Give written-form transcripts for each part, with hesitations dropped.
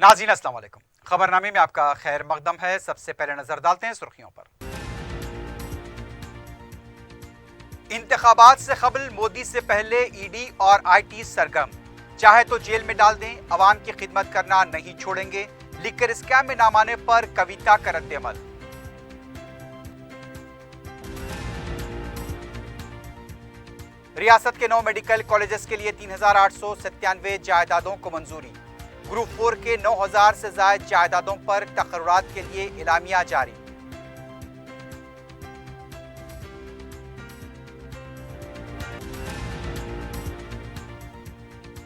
नाज़रीन अस्सलाम वालेकुम। खबरनामे में आपका खैर मकदम है। सबसे पहले नजर डालते हैं सुर्खियों पर। इंतखाबात से कबल मोदी से पहले ईडी और आईटी सरगर्म, चाहे तो जेल में डाल दें, अवाम की खिदमत करना नहीं छोड़ेंगे। लिकर स्कैम में नाम आने पर कविता का रद्द-ए-अमल। रियासत के 9 मेडिकल कॉलेजेस के लिए 3,897 जायदादों को मंजूरी। ग्रुप 4 के 9,000 से ज्यादा जायदादों पर तकर्रुरात के लिए इलामिया जारी।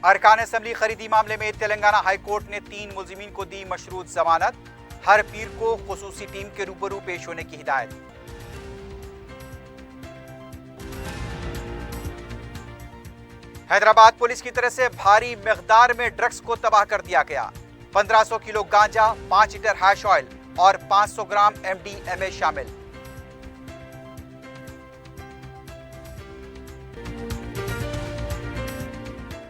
अरकान असेंबली खरीदी मामले में तेलंगाना हाई कोर्ट ने 3 मुल्जिमीन को दी मशरूत जमानत। हर पीर को खुसूसी टीम के रूबरू पेश होने की हिदायत। हैदराबाद पुलिस की तरफ से भारी मिकदार में ड्रग्स को तबाह कर दिया गया। 1500 किलो गांजा, 5 लीटर हैश ऑयल और 500 ग्राम MDMA शामिल।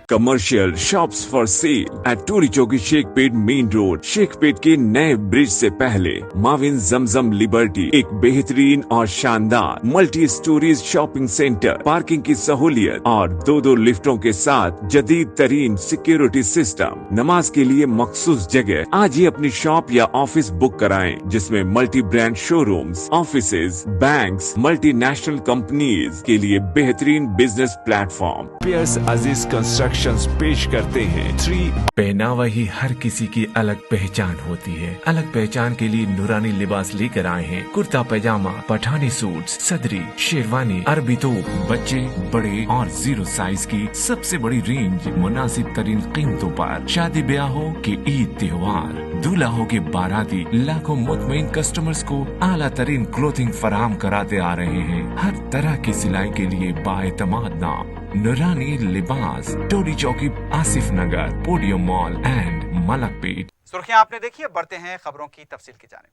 Commercial shops for sale at Toli Chowki Shaikpet main road. Shaikpet के नए ब्रिज से पहले माविन जमजम लिबर्टी एक बेहतरीन और शानदार multi storeys shopping centre, parking की सहूलियत और 2 लिफ्टों के साथ जदीद तरीन सिक्योरिटी सिस्टम। नमाज के लिए मखसूस जगह। आज ही अपनी शॉप या ऑफिस बुक कराएं, जिसमें multi brand showrooms, offices, banks, multinational companies के लिए बेहतरीन बिजनेस प्लेटफॉर्म। पियर्स अजीज कंस्ट्रक्शन पेश करते हैं 3। पहनावा ही हर किसी की अलग पहचान होती है। अलग पहचान के लिए नूरानी लिबास लेकर आए हैं। कुर्ता पैजामा, पठानी सूट, सदरी, शेरवानी, अरबी तोप, बच्चे, बड़े और 0 साइज की सबसे बड़ी रेंज, मुनासिब तरीन कीमतों पर। शादी ब्याह हो कि ईद त्योहार, दूल्हा हो के बाराती, लाखों मुतमईन कस्टमर्स को आला तरीन क्लोथिंग फराहम कराते आ रहे हैं। हर तरह की सिलाई के लिए बाएतमाद नाम नूरानी लिबास, टोरी चौकी, आसिफ नगर, पोडियम मॉल एंड मलकपेट। सुर्खियां आपने देखी, अब बढ़ते हैं खबरों की तफसील की जानिब।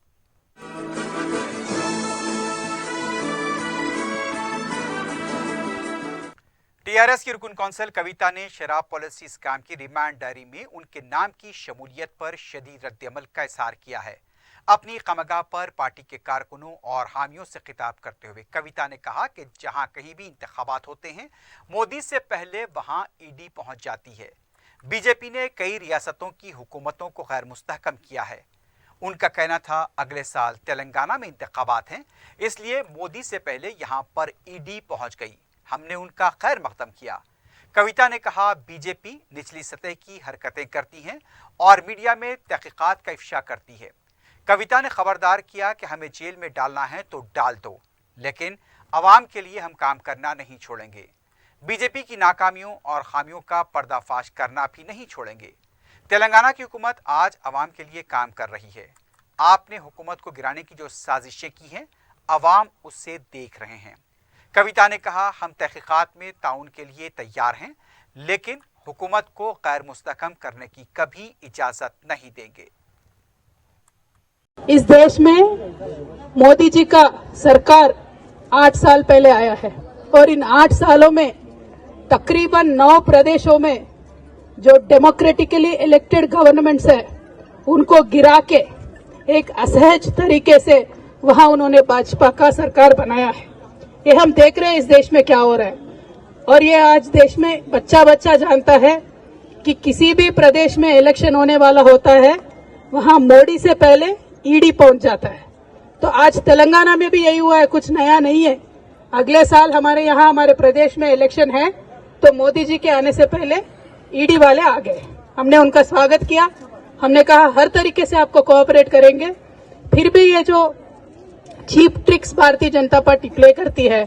टीआरएस की रुकन कौंसिल कविता ने शराब पॉलिसी स्कैम की रिमांड डायरी में उनके नाम की शमूलियत पर शदीद रद्द-ए-अमल का इज़हार किया है। अपनी खमगाह पर पार्टी के कारकुनों और हामियों से खिताब करते हुए कविता ने कहा कि जहां कहीं भी इंतखाबात होते हैं, मोदी से पहले वहां ईडी पहुंच जाती है। बीजेपी ने कई रियासतों की हुकूमतों को गैर मुस्तहकम किया है। उनका कहना था अगले साल तेलंगाना में इंतखाबात हैं, इसलिए मोदी से पहले यहां पर ईडी पहुंच गई। हमने उनका खैर मकदम किया। कविता ने कहा बीजेपी निचली सतह की हरकतें करती हैं और मीडिया में तहकीकात का इफ्शा करती है। कविता ने खबरदार किया कि हमें जेल में डालना है तो डाल दो, लेकिन अवाम के लिए हम काम करना नहीं छोड़ेंगे। बीजेपी की नाकामियों और खामियों का पर्दाफाश करना भी नहीं छोड़ेंगे। तेलंगाना की हुकूमत आज अवाम के लिए काम कर रही है। आपने हुकूमत को गिराने की जो साजिशें की हैं, अवाम उससे देख रहे हैं। कविता ने कहा हम तहकीकात में ताउन के लिए तैयार हैं, लेकिन हुकूमत को गैर मुस्तहकम करने की कभी इजाजत नहीं देंगे। इस देश में मोदी जी का सरकार 8 साल पहले आया है और इन 8 सालों में तकरीबन 9 प्रदेशों में जो डेमोक्रेटिकली इलेक्टेड गवर्नमेंट्स है, उनको गिरा के एक असहज तरीके से वहां उन्होंने भाजपा का सरकार बनाया है। ये हम देख रहे हैं इस देश में क्या हो रहा है। और ये आज देश में बच्चा बच्चा जानता है कि किसी भी प्रदेश में इलेक्शन होने वाला होता है, वहां मोदी से पहले ईडी पहुंच जाता है। तो आज तेलंगाना में भी यही हुआ है, कुछ नया नहीं है। अगले साल हमारे यहाँ हमारे प्रदेश में इलेक्शन है, तो मोदी जी के आने से पहले ईडी वाले आ गए। हमने उनका स्वागत किया। हमने कहा हर तरीके से आपको कोऑपरेट करेंगे। फिर भी ये जो cheap tricks Bharatiya Janata party play करती है,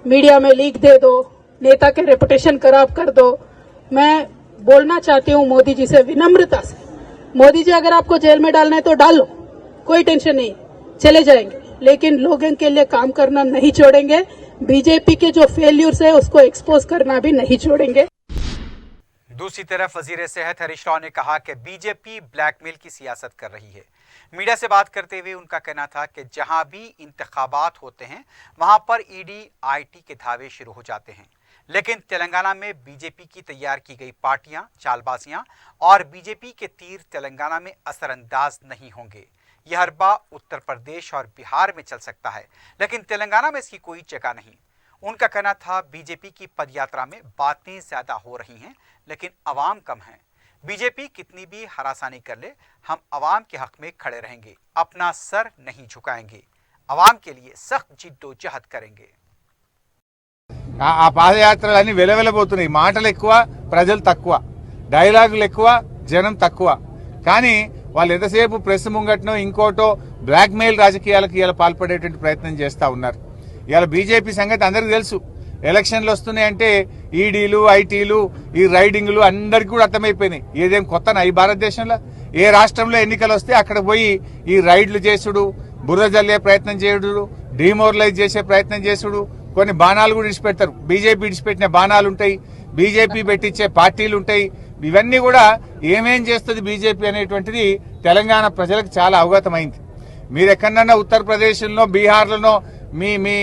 मीडिया में लीक दे दो, नेता के रेपुटेशन खराब कर दो, मैं बोलना चाहती हूँ मोदी जी से विनम्रता से, मोदी जी अगर आपको जेल में डालना है तो डाल लो, कोई टेंशन नहीं, चले जाएंगे, लेकिन लोगों के लिए काम करना नहीं छोड़ेंगे। बीजेपी के जो फेल्यूर्स है उसको एक्सपोज करना भी नहीं छोड़ेंगे। दूसरी तरफ वजीर सेहत हरीश राव ने कहा कि बीजेपी ब्लैकमेल की सियासत कर रही है। मीडिया से बात करते हुए उनका कहना था कि जहां भी इंतखाबात होते हैं, वहां पर ईडी आईटी के धावे शुरू हो जाते हैं। लेकिन तेलंगाना में बीजेपी की तैयार की गई पार्टियां, चालबाजियां और बीजेपी के तीर तेलंगाना में असरअंदाज नहीं होंगे। यह हरबा उत्तर प्रदेश और बिहार में चल सकता है, लेकिन तेलंगाना में इसकी कोई जगह नहीं। उनका कहना था, बीजेपी की पदयात्रा में बातें ज्यादा हो रही हैं, लेकिन अवाम कम है। बीजेपी कितनी भी हरासानी कर ले, हम अवाम के हक में खड़े रहेंगे, अपना सर नहीं झुकाएंगे, अवाम के लिए सख्त जिद्दोजहद करेंगे। ఆ పాదయాత్రలన్నీ వెలవెలబోతున్నాయి. మాటలు ఎక్కువ, ప్రజలు తక్కువ, డైలాగులు ఎక్కువ, జనం తక్కువ. కానీ వాళ్ళు ఎంతసేపు ప్రెస్ ముంగట్నో ఇంకోటో బ్లాక్ మెయిల్ రాజకీయాలకు ఇలా పాల్పడేటువంటి ప్రయత్నం చేస్తా ఉన్నారు. ఇవాళ బీజేపీ సంగతి అందరికీ తెలుసు. ఎలక్షన్లు వస్తున్నాయంటే ఈడీలు, ఐటీలు, ఈ రైడింగ్లు అందరికీ కూడా అర్థమైపోయినాయి. ఏదేం కొత్తనా ఈ భారతదేశంలో? ఏ రాష్ట్రంలో ఎన్నికలు వస్తే అక్కడ పోయి ఈ రైడ్లు చేసుడు, బురద జల్లే ప్రయత్నం చేయుడు, డిమోరలైజ్ చేసే ప్రయత్నం చేసుడు, కొన్ని బాణాలు కూడా ఇడిచిపెడతారు. బీజేపీ ఇడిచిపెట్టిన బాణాలు ఉంటాయి, బీజేపీ పెట్టించే పార్టీలు ఉంటాయి. ఇవన్నీ కూడా ఏమేం చేస్తుంది బీజేపీ అనేటువంటిది తెలంగాణ ప్రజలకు చాలా అవగతమైంది. మీరు ఎక్కడన్నా ఉత్తరప్రదేశ్లో, బీహార్లలో మీ మీ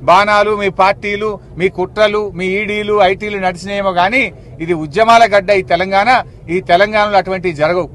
బాణాలు, మీ పార్టీలు, మీ కుట్రలు, మీ ఈడీలు, ఐటీలు నడిచినేమో కానీ ఇది ఉద్యమాల గడ్డ ఈ తెలంగాణ. ఈ తెలంగాణలో అటువంటివి జరగవు.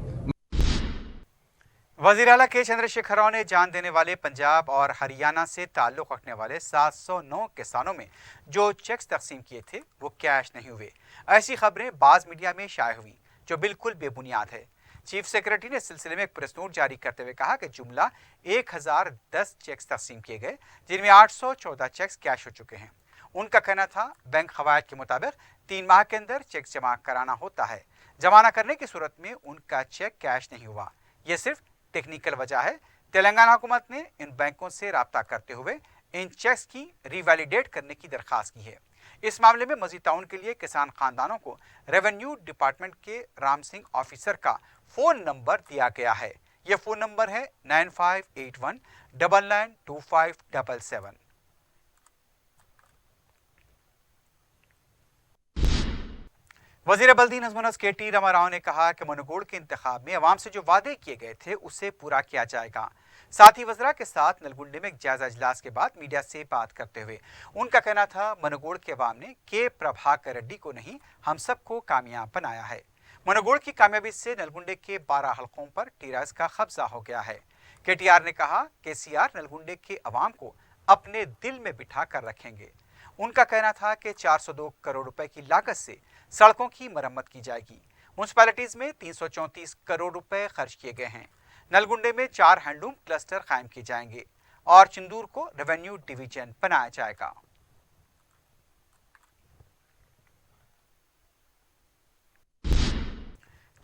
वजीर आला के चंद्रशेखर राव ने जान देने वाले पंजाब और हरियाणा से ताल्लुक रखने वाले 709 किसानों में जो चेक्स तकसीम किए थे वो कैश नहीं हुए। ऐसी खबरें बाज मीडिया में शाये हुई जो बिल्कुल बेबुनियाद है। चीफ सेक्रेटरी ने इस सिलसिले में एक प्रेस नोट जारी करते हुए कहा कि जुमला 1010 चेक्स तकसीम किए गए, जिनमें 814 चेक्स कैश हो चुके हैं। उनका कहना था, बैंक कवायद के मुताबिक 3 माह के अंदर चेक जमा कराना होता है। जमा न करने की सूरत में उनका चेक कैश नहीं हुआ। ये सिर्फ टेक्निकल वजह है। तेलंगाना हुकूमत ने इन बैंकों से राब्ता करते हुए इन चेक्स की रिवैलिडेट करने की दरखास्त की है। इस मामले में मजीद ताउन के लिए किसान खानदानों को रेवेन्यू डिपार्टमेंट के राम सिंह ऑफिसर का फोन नंबर दिया गया है। यह फोन नंबर है 9581992577। वजीर बल्दी नज़्म KT रामाराव ने कहा कि मनोगोड़ के इंतखाब में अवाम से जो वादे किए गए थे उसे पूरा किया जाएगा। साथ ही वज़रा के साथ नलगुंडे में एक जायजा इजलास के बाद मीडिया से बात करते हुए उनका कहना था, मनोगोड़ के अवाम ने के प्रभाकर रेड्डी को नहीं, हम सबको कामयाब बनाया है। मनोगोड़ की कामयाबी से नलगुंडे के 12 हलकों पर टीआरएस का कब्जा हो गया है। KTR ने कहा, KCR नलगुंडे के अवाम को अपने दिल में बिठा कर रखेंगे। उनका कहना था कि 402 करोड़ रुपए की लागत से सड़कों की मरम्मत की जाएगी। म्यूनसिपैलिटीज में 334 करोड़ रुपए खर्च किए गए हैं। नलगुंडे में 4 हैंडलूम क्लस्टर कायम किए जाएंगे और चिंदूर को रेवेन्यू डिवीजन बनाया जाएगा।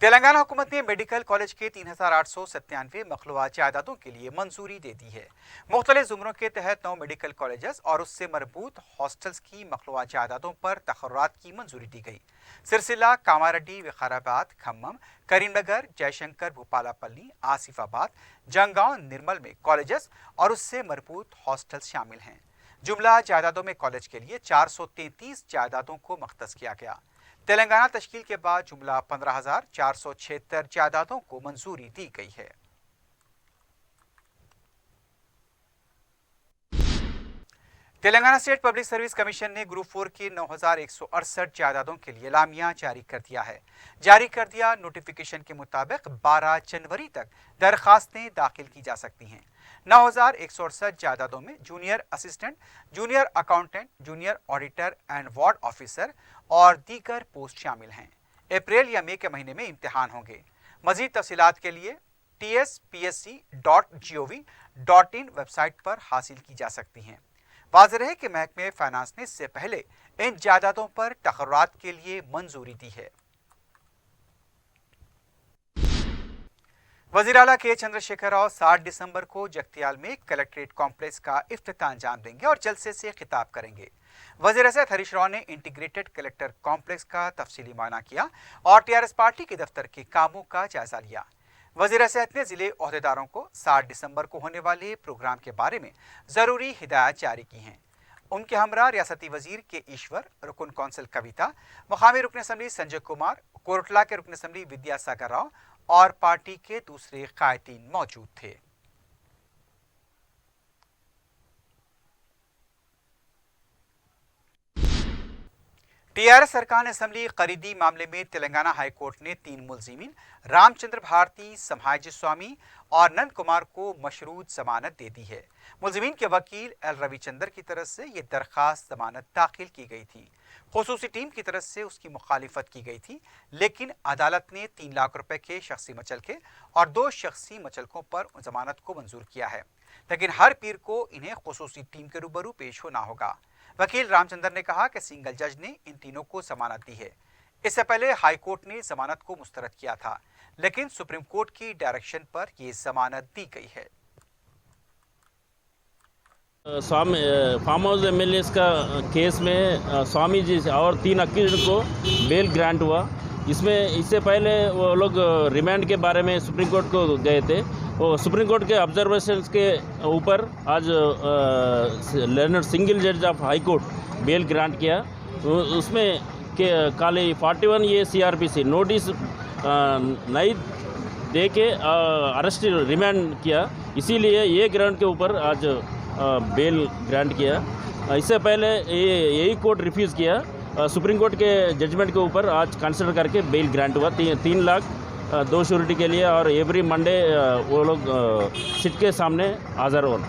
तेलंगाना हुकूमत ने मेडिकल कॉलेज के 3897 मखलूआत जायदादों के लिए मंजूरी दे दी है। मुख्तलिफ जुमरों के तहत 9 मेडिकल कॉलेजेस और उससे मरबूत हॉस्टल्स की मखलूआत जायदादों पर तखर्रुरात की मंजूरी दी गई। सिरसिला, कामारेड्डी, विकाराबाद, खम्मम, करीमनगर, जयशंकर, भूपालापल्ली, आसिफाबाद, जंगांव, निर्मल में कॉलेजेस और उससे मरबूत हॉस्टल्स शामिल हैं। जुमला जायदादों में कॉलेज के लिए 433 जायदादों को मख्तस किया गया। तेलंगाना तश्कील के बाद जुमला 15,476 जायदादों को मंजूरी दी गई है। Telangana state public service commission ने ग्रुप 4 की 9,168 जायदादों के लिए लामिया जारी कर दिया है। जारी कर दिया नोटिफिकेशन के मुताबिक 12 जनवरी तक दरखास्तें दाखिल की जा सकती हैं। 9,168 जायदादों में junior assistant, junior accountant, junior auditor and ward officer और दीगर पोस्ट शामिल हैं। अप्रैल या मई के महीने में इम्तिहान होंगे। मजीद तफसीलात के लिए tspsc.gov.in वेबसाइट पर हासिल की जा सकती हैं। वाज़ेह है कि महकमे फाइनेंस ने इससे पहले इन जायदादों पर तखर्रुरात के लिए मंजूरी दी है। वज़ीर आला के चंद्रशेखर राव 7 दिसंबर को जगतियाल में कलेक्ट्रेट कॉम्प्लेक्स का इफ्तिताह अंजाम देंगे और जलसे से खिताब करेंगे। वज़ीर सेहत हरीश राव ने इंटीग्रेटेड कलेक्टर कॉम्प्लेक्स का तफसीली मायना किया और टीआरएस पार्टी के दफ्तर के कामों का जायजा लिया। वज़ीर सेहत ने जिले ओहदेदारों को 7 दिसंबर को होने वाले प्रोग्राम के बारे में ज़रूरी हिदायत जारी की हैं। उनके हमरा रियासती वजीर के ईश्वर, रुकन कौंसिल कविता, मकामी रुकन असम्बली संजय कुमार, कोरटला के रुकन असम्बली विद्यासागर राव और पार्टी के दूसरे कायदीन मौजूद थे। टीआरएस सरकार असेंबली खरीदी मामले में तेलंगाना हाईकोर्ट ने 3 मुलजिमीन रामचंद्र भारती, समहाजी स्वामी और नंद कुमार को मशरूत जमानत दे दी है। मुलजिमीन के वकील एल रविचंद्र की तरफ से ये दरखास्त जमानत दाखिल की गई थी। खुसूसी टीम की तरफ से उसकी मुखालिफत की गई थी, लेकिन अदालत ने 3 लाख रुपए के शख्सी मचलके और 2 शख्सी मचलकों पर जमानत को मंजूर किया है, लेकिन हर पीर को इन्हें खुसूसी टीम के रूबरू पेश होना होगा। वकील रामचंद्र ने कहा कि सिंगल जज ने इन तीनों को जमानत दी है। इससे पहले हाई कोर्ट ने जमानत को मुस्तरद किया था, लेकिन सुप्रीम कोर्ट की डायरेक्शन पर यह जमानत दी गई है। स्वामी फार्म हाउस एमएलएस का केस में स्वामी जी और 3 अक्यूज्ड को बेल ग्रांट हुआ। इससे पहले वो लोग रिमांड के बारे में सुप्रीम कोर्ट को गए थे। वो सुप्रीम कोर्ट के ऑब्जर्वेशंस के ऊपर आज लर्नड सिंगल जज of high court bell grant किया। उसमें के खाली 41A CRPC नोटिस नहीं दे के अरेस्ट रिमांड किया, इसीलिए ये ग्रांट के ऊपर आज बेल ग्रांट किया। इससे पहले यही कोर्ट रिफ्यूज़ किया। सुप्रीम कोर्ट के जजमेंट के ऊपर आज कंसिडर करके बेल ग्रांट हुआ 3 लाख 2 श्योरिटी के लिए, और एवरी मंडे वो लोग सिट के सामने हाजिर होना।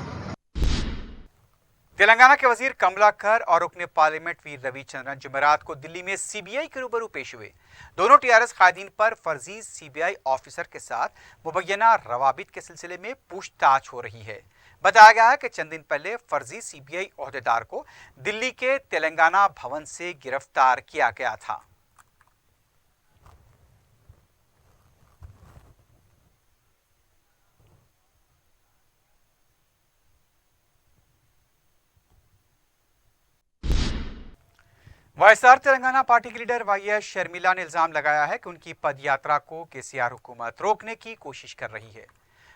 तेलंगाना के वजीर कमलाकर और रुकने पार्लियामेंट वीर रविचंद्रन जुमेरात को दिल्ली में सीबीआई के रूबरू पेश हुए। दोनों टीआरएस कायदीन पर फर्जी सीबीआई ऑफिसर के साथ मुबैना रवाबित के सिलसिले में पूछताछ हो रही है। बताया गया है कि चंद दिन पहले फर्जी सीबीआई ओहदेदार को दिल्ली के तेलंगाना भवन से गिरफ्तार किया गया था। वाईएसआर तेलंगाना पार्टी की लीडर वाईएस शर्मिला ने इल्जाम लगाया है कि उनकी पदयात्रा को केसीआर हुकूमत रोकने की कोशिश कर रही है।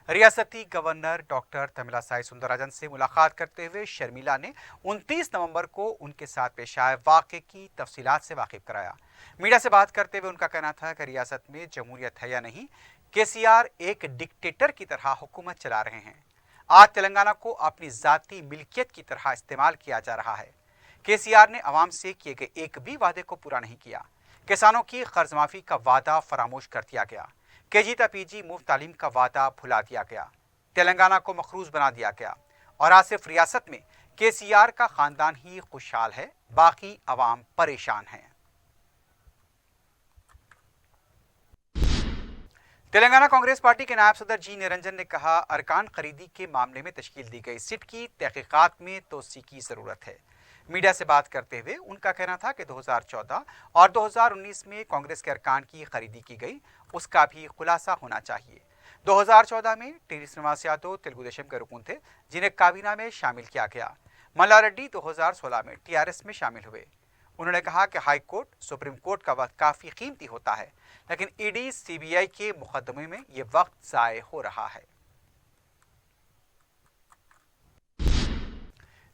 रियासती गवर्नर डॉक्टर तमिलासाई सुंदरराजन से मुलाकात करते हुए शर्मिला ने 29 नवंबर को उनके साथ पेश आए वाक़े की तफसीलात से वाकिफ कराया। मीडिया से बात करते हुए उनका कहना था कि रियासत में जमहूरियत है या नहीं, केसीआर एक डिक्टेटर की तरह हुकूमत चला रहे हैं। आज तेलंगाना को अपनी जाती मिल्कियत की तरह इस्तेमाल किया जा रहा है। केसीआर ने अवाम से किए गए एक भी वादे को पूरा नहीं किया। किसानों की कर्ज माफी का वादा फरामोश कर दिया गया। केजी ता पीजी मुफ्त तालीम का वादा भुला दिया गया। तेलंगाना को मखरूज बना दिया गया और आज सिर्फ रियासत में केसीआर का खानदान ही खुशहाल है, बाकी अवाम परेशान है। तेलंगाना कांग्रेस पार्टी के नायब सदर जी निरंजन ने कहा, अरकान खरीदी के मामले में तश्कील दी गई सिट की तहकीकात में तोसी की जरूरत है। मीडिया से बात करते हुए उनका कहना था कि 2014 और 2019 में कांग्रेस के अरकान की खरीदी की गई, उसका भी खुलासा होना चाहिए। 2014 में टी श्रीनिवास यादव तेलुगु देशम के रुकन थे, जिन्हें काबीना में शामिल किया गया। मल्ला रेड्डी 2016 में टीआरएस में शामिल हुए। उन्होंने कहा कि हाई कोर्ट, सुप्रीम कोर्ट का वक्त काफ़ी कीमती होता है, लेकिन ईडी सीबीआई के मुकदमे में ये वक्त ज़ाय हो रहा है।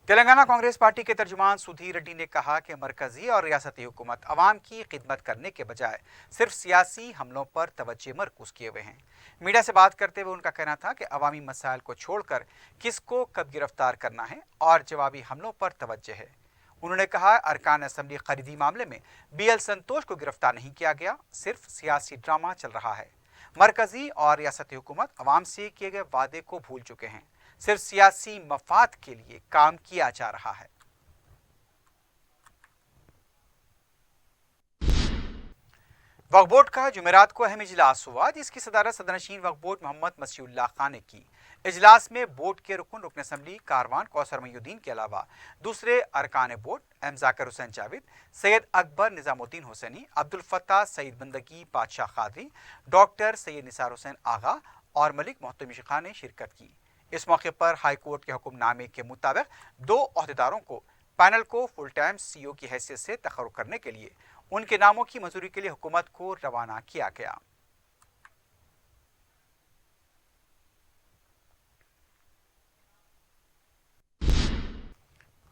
तेलंगाना कांग्रेस पार्टी के तर्जुमान सुधीर रेड्डी ने कहा कि मरकजी और रियासती हुकूमत अवाम की खिदमत करने के बजाय सिर्फ सियासी हमलों पर तवज्जो मरकूज किए हुए हैं। मीडिया से बात करते हुए उनका कहना था कि अवामी मसाइल को छोड़कर किसको कब गिरफ्तार करना है और जवाबी हमलों पर तवज्जो है। उन्होंने कहा, अरकान असेंबली खरीदी मामले में बीएल संतोष को गिरफ्तार नहीं किया गया, सिर्फ सियासी ड्रामा चल रहा है। मरकजी और रियासती हुकूमत अवाम से किए गए वादे को भूल चुके हैं, सिर्फ सियासी मफाद के लिए काम किया जा रहा है। वक्फ बोर्ड का जुमेरात को अहम इजलास हुआ, जिसकी सदारत सदरनशीन वक्फ बोर्ड मोहम्मद मसीउल्लाह खान ने की। इजलास में बोर्ड के रुकन असम्बली कारवान कौसर मयूद्दीन के अलावा दूसरे अरकान board M Zakir Hussain Javed, Syed Akbar Nizamuddin Hussaini, Abdul Fattah Saeed Bandagi Badshah Qadri, doctor Syed Nisar Hussain Agha और मलिक मोहतमिम खान ने शिरकत की। इस मौके पर हाई कोर्ट के हुक्मनामे के मुताबिक 2 ओहदेदारों को पैनल को फुल टाइम सीईओ की हैसियत से तखर्रुक करने के लिए उनके नामों की मंजूरी के लिए हुकूमत को रवाना किया गया।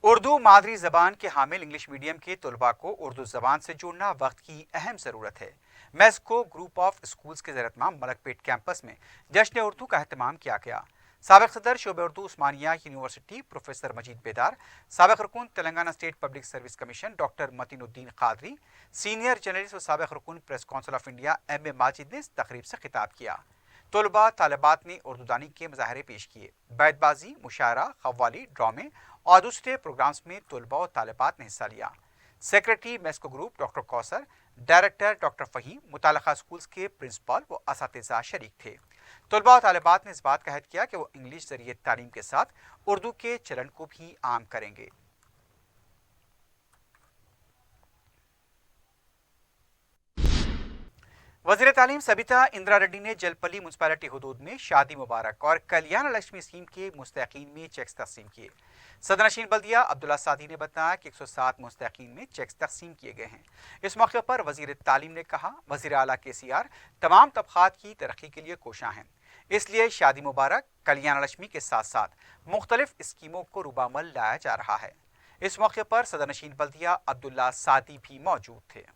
उर्दू मादरी जबान के हामिल इंग्लिश मीडियम के तलबा को उर्दू जबान से जोड़ना वक्त की अहम ज़रूरत है। मेस्को ग्रुप ऑफ स्कूल्स के ज़ेर-ए-एहतमाम मलकपेट कैंपस में जश्न उर्दू का एहतमाम किया गया। साबिक सदर शोबे उर्दू उस्मानिया यूनिवर्सिटी प्रोफेसर मजीद बेदार, साबिक रुकन Telangana state public service commission doctor Mateenuddin Quadri, senior journalist और साबिक रुकन press council of India M A Majid ने इस तकरीब से खिताब किया। तलबा तालिबात ने उर्दूदानी के मुजाहरे पेश किए। बैतबाजी, मुशायरा, कव्वाली, ड्रामे और दूसरे प्रोग्राम्स में तलबा और तालिबात ने हिस्सा लिया। Secretary MESCO group doctor Kausar, director doctor Faheem, मुताल्लिका स्कूल्स के प्रिंसिपल व असातिज़ा शरीक थे। तलबा और तालिबात ने इस बात का अहद किया कि वो इंग्लिश जरिए तालीम के साथ उर्दू के चलन को भी आम करेंगे। वज़ीर तालीम सबिता इंदिरा रेड्डी ने जलपल्ली म्यूनसिपैलिटी हुदूद में शादी मुबारक और कल्याण लक्ष्मी स्कीम के मुस्तहिकीन में चेक्स तकसीम किए। सदरनशीन बल्दिया अब्दुल्ला सादी ने बताया कि 107 मुस्तहिकीन में चेक्स तकसीम किए गए हैं। इस मौके पर वज़ीर तालीम ने कहा, वज़ीर आला KCR तमाम तबक़ात की तरक्की के लिए कोशां हैं, इसलिए शादी मुबारक, कल्याण लक्ष्मी के साथ साथ मुख्तलिफ स्कीमों को रुबामल लाया जा रहा है। इस मौके पर सदरनशीन बल्दिया अब्दुल्ला सादी भी मौजूद थे।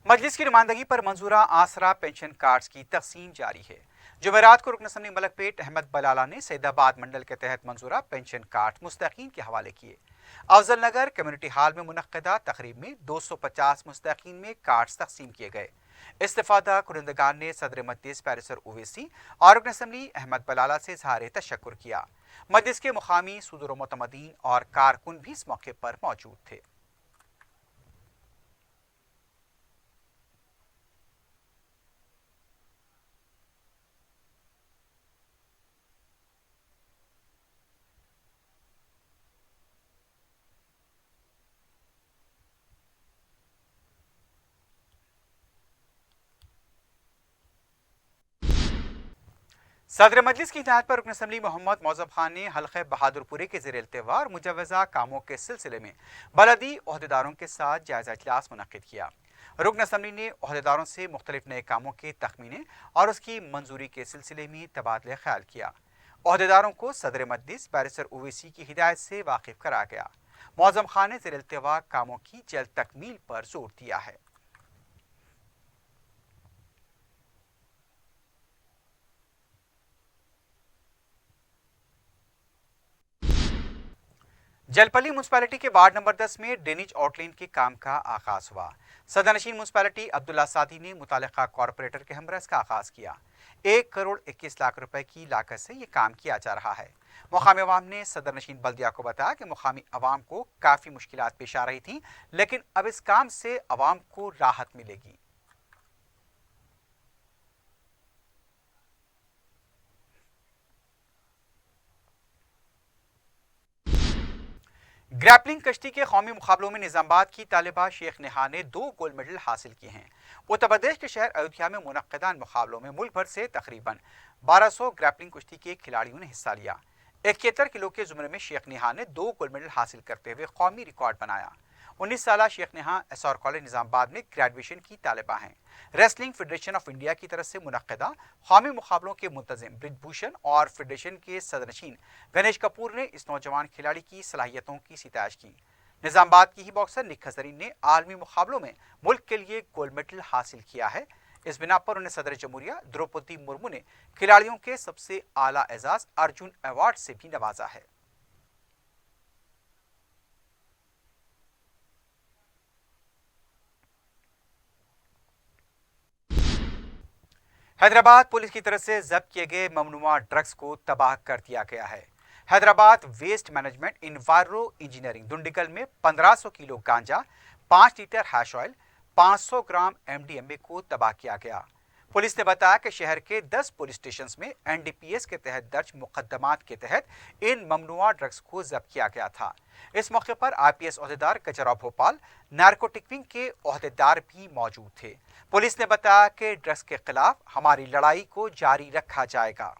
मजलिस की नुमाइंदगी पर मंजूरा आसरा पेंशन कार्ड्स की तकसीम जारी है। जुमेरात को रुकन असम्बली मलकपेट अहमद बलाला ने सैदाबाद मंडल के तहत मंजूरा पेंशन कार्ड मुस्तहिकीन के हवाले किए। अफजल नगर कम्युनिटी हॉल में मुनक्किदा तकरीब में 250 मुस्तहिकीन में कार्ड्स तकसीम किए गए। इस्तिफादा कुरिंदगान ने सदर मजलिस पैरिसर ओवैसी और रुकन असम्बली अहमद बलाला से इज़हार तशक्कुर किया। मजलिस के मुकामी सुदूर मुतमदीन और कारकुन भी इस मौके पर मौजूद थे। सदर मजलिस की हिदायत पर रुकन असम्बली मोहम्मद मौजब खान ने हल्क़े बहादुरपुरे के ज़ेर इल्तिवा और मुजव्वज़ा कामों के सिलसिले में बलदी ओहदेदारों के साथ जायज़ा इजलास मुनक़्क़िद किया। रुकन असम्बली ने ओहदेदारों से मुख्तलिफ नए कामों के तखमीने और उसकी मंजूरी के सिलसिले में तबादला ख्याल किया। ओहदेदारों को सदर मजलिस पैरिसर ओवैसी की हिदायत से वाकिफ करा गया। मौजम खान ने ज़ेर इल्तिवा कामों की जल्द तकमील पर जोर दिया है। जलपल्ली म्यूनसिपैलिटी के वार्ड नंबर 10 में ड्रेनेज आउटलाइन के काम का आगाज हुआ। सदरनशीन म्यूनसिपैलिटी अब्दुल्ला सादी ने मुतालिका कॉरपोरेटर के हमरा इसका आगाज किया। 1 करोड़ 21 लाख रुपए की लागत से ये काम किया जा रहा है। मुकामी अवाम ने सदरनशीन बल्दिया को बताया कि मुकामी अवाम को काफ़ी मुश्किलात पेश आ रही थी, लेकिन अब इस काम से अवाम को राहत मिलेगी। ग्रैपलिंग कश्ती के कौमी मुकाबलों में निजामाबाद की तालिबा शेख नेहा ने 2 गोल्ड मेडल हासिल किए हैं। उत्तर प्रदेश के शहर अयोध्या में मुनक्किदा मुकाबलों में मुल्क भर से तकरीबन 1200 ग्रैपलिंग कुश्ती के खिलाड़ियों ने हिस्सा लिया। 71 किलो के जुमरे में शेख नेहा ने 2 गोल्ड मेडल हासिल करते हुए कौमी रिकॉर्ड बनाया। 19 साला शेख नेहा एसआर कॉलेज निजामाबाद में ग्रेजुएशन की तालिबा हैं। रेसलिंग फेडरेशन ऑफ इंडिया की तरफ से मुनक्किदा कौमी मुकाबलों के मुंतजिम ब्रिजभूषण और फेडरेशन के सदरनशीन गणेश कपूर ने इस नौजवान खिलाड़ी की सलाहियतों की सितारिश की। निजामाबाद की ही बॉक्सर निक हज़रीन ने आलमी मुकाबलों में मुल्क के लिए गोल्ड मेडल हासिल किया है। इस बिना पर उन्हें सदर जमहूरिया द्रौपदी मुर्मू ने खिलाड़ियों के सबसे आला एजाज अर्जुन अवार्ड से भी नवाजा है। हैदराबाद पुलिस की तरफ से जब्त किए गए ममनुआ ड्रग्स को तबाह कर दिया गया है। Hyderabad waste management enviro engineering Dundigal में 1500 किलो गांजा, 5 litre hash oil, 500 gram MDMA को तबाह किया गया। पुलिस ने बताया कि शहर के 10 पुलिस स्टेशन में NDPS के तहत दर्ज मुकदमात के तहत इन ममनुआ ड्रग्स को जब्त किया गया था। इस मौके पर IPS ओहदेदार Gajrao Bhopal, narcotic wing के ओहदेदार भी मौजूद थे। पुलिस ने बताया कि ड्रग्स के खिलाफ हमारी लड़ाई को जारी रखा जाएगा।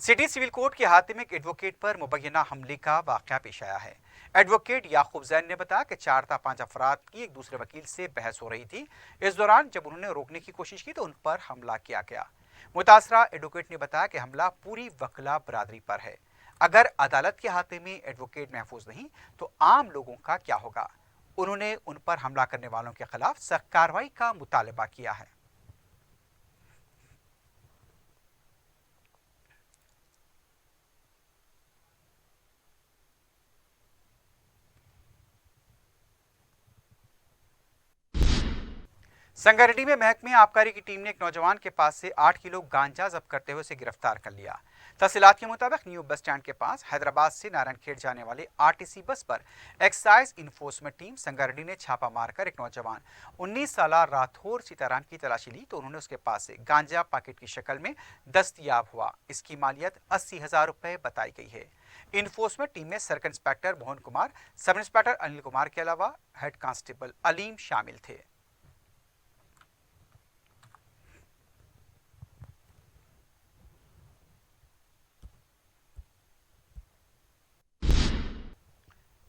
सिटी सिविल कोर्ट के अहाते में एक एडवोकेट पर मुबैना हमले का वाकया पेश आया है। एडवोकेट याकूब जैन ने बताया कि 4 था 5 अफराद की एक दूसरे वकील से बहस हो रही थी। इस दौरान जब उन्होंने रोकने की कोशिश की तो उन पर हमला किया गया। मुतासरा एडवोकेट ने बताया कि हमला पूरी वकला बरादरी पर है। अगर अदालत के अहाते में एडवोकेट महफूज नहीं तो आम लोगों का क्या होगा। उन्होंने उन पर हमला करने वालों के खिलाफ सख्त कार्रवाई का मुतालबा किया है। संगारेड्डी में महकमे आबकारी की टीम ने एक नौजवान के पास से 8 किलो गांजा जब्त करते हुए उसे गिरफ्तार कर लिया। तफसीलात के मुताबिक न्यू बस स्टैंड के पास हैदराबाद से नारायणखेड़ जाने वाले आरटीसी बस पर एक्साइज इन्फोर्समेंट टीम संगारेड्डी ने छापा मारकर एक नौजवान 19 साल राठौर सीताराम की तलाशी ली तो उन्होंने उसके पास से गांजा पैकेट की शक्ल में दस्तयाब हुआ। इसकी मालियत 80,000 रुपए बताई गई है। इन्फोर्समेंट टीम में circle inspector Mohan Kumar, sub inspector Anil Kumar के अलावा हेड कांस्टेबल अलीम शामिल थे।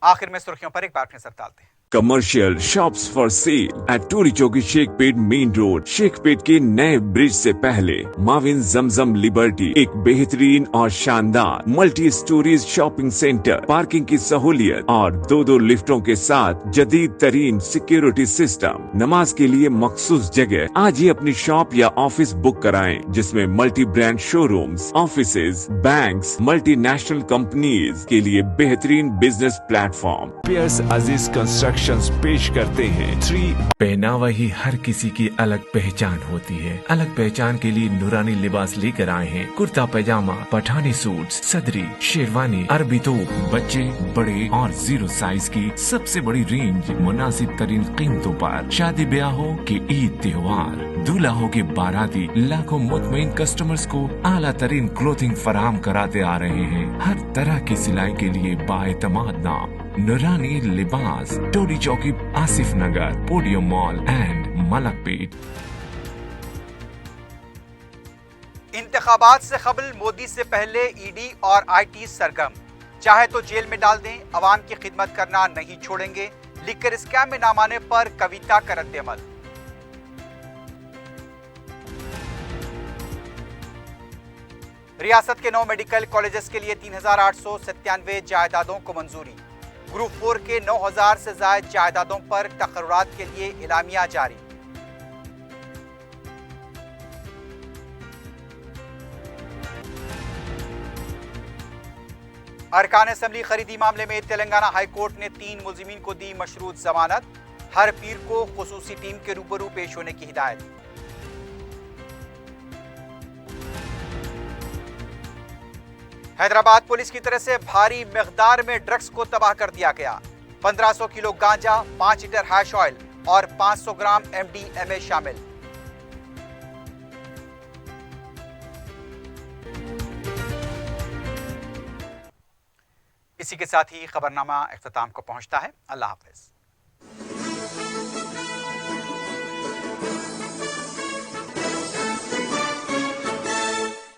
आखिर में सुर्खियों पर एक बार नजर डालते हैं। Commercial shops for sale at Toli Chowki Shaikpet main road. Shaikpet के नए ब्रिज से पहले माविन जमजम लिबर्टी एक बेहतरीन और शानदार multi storeys shopping centre, parking की सहूलियत और 2 लिफ्टों के साथ जदीद तरीन सिक्योरिटी सिस्टम। नमाज के लिए मखसूस जगह। आज ही अपनी शॉप या ऑफिस बुक कराएं, जिसमें multi brand showrooms, offices, banks, multinational companies के लिए बेहतरीन बिजनेस प्लेटफॉर्म। पियर्स अजीज कंस्ट्रक्शन पेश करते हैं 3। पहनावा ही हर किसी की अलग पहचान होती है। अलग पहचान के लिए नूरानी लिबास लेकर आए हैं। कुर्ता पैजामा, पठानी सूट्स, सदरी, शेरवानी, अरबी तोप, बच्चे, बड़े और 0 साइज की सबसे बड़ी रेंज मुनासिब तरीन कीमतों पर। शादी ब्याह हो कि ईद त्योहार, दूल्हा हो के बाराती, लाखों मुतमईन कस्टमर्स को आला तरीन क्लोथिंग फराहम कराते आ रहे हैं। हर तरह की सिलाई के लिए बाएतमाद नाम नूरानी लिबास, टोरी चौकी, आसिफ नगर, पोडियम मॉल एंड मलकपेट। इंतखाबात से कबल मोदी से पहले ईडी और आईटी सरगर्म, चाहे तो जेल में डाल दें, अवाम की खिदमत करना नहीं छोड़ेंगे। लिकर स्कैम में नाम आने पर कविता का रद्द-ए-अमल। रियासत के 9 मेडिकल कॉलेजेस के लिए 3,897 जायदादों को मंजूरी। ग्रुप 4 के 9,000 से ज्यादा जायदादों पर तकर्रुरात के लिए इलामिया जारी। अरकान असेंबली खरीदी मामले में तेलंगाना हाई कोर्ट ने 3 मुलजिमीन को दी मशरूत जमानत। हर पीर को खुसूसी टीम के रूबरू पेश होने की हिदायत। हैदराबाद पुलिस की तरह से भारी मिकदार में ड्रग्स को तबाह कर दिया गया। 1500 किलो गांजा, 5 लीटर हैश ऑयल और 500 ग्राम MDMA शामिल। इसी के साथ ही खबरनामा इख्तिताम को पहुंचता है। अल्लाह हाफिज।